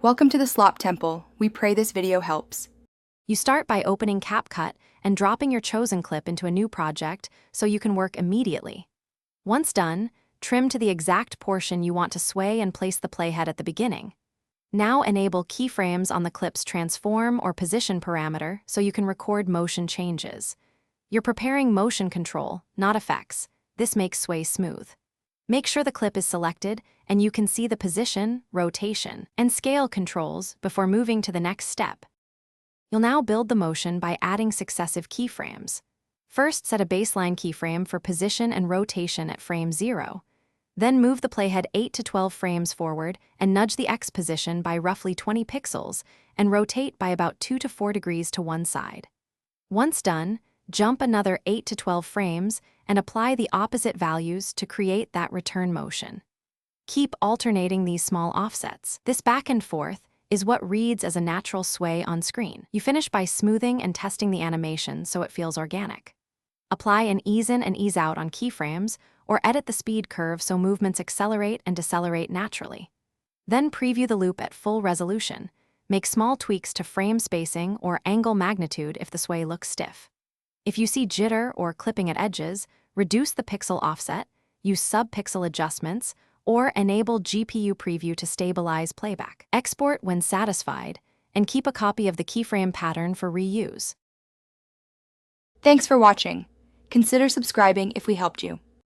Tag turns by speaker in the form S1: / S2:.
S1: Welcome to the Slop Temple. We pray this video helps.
S2: You start by opening Capcut and dropping your chosen clip into a new project so you can work immediately. Once done, trim to the exact portion you want to sway and place the playhead at the beginning. Now enable keyframes on the clip's transform or position parameter so you can record motion changes. You're preparing motion control, not effects. This makes sway smooth. Make sure the clip is selected and you can see the position, rotation, and scale controls before moving to the next step. You'll now build the motion by adding successive keyframes. First, set a baseline keyframe for position and rotation at frame 0. Then move the playhead 8 to 12 frames forward and nudge the X position by roughly 20 pixels and rotate by about 2 to 4 degrees to one side. Once done, jump another 8 to 12 frames and apply the opposite values to create that return motion. Keep alternating these small offsets. This back and forth is what reads as a natural sway on screen. You finish by smoothing and testing the animation so it feels organic. Apply an ease in and ease out on keyframes, or edit the speed curve so movements accelerate and decelerate naturally. Then preview the loop at full resolution. Make small tweaks to frame spacing or angle magnitude if the sway looks stiff. If you see jitter or clipping at edges, reduce the pixel offset, use sub-pixel adjustments, or enable GPU preview to stabilize playback. Export when satisfied, and keep a copy of the keyframe pattern for reuse.
S1: Thanks for watching. Consider subscribing if we helped you.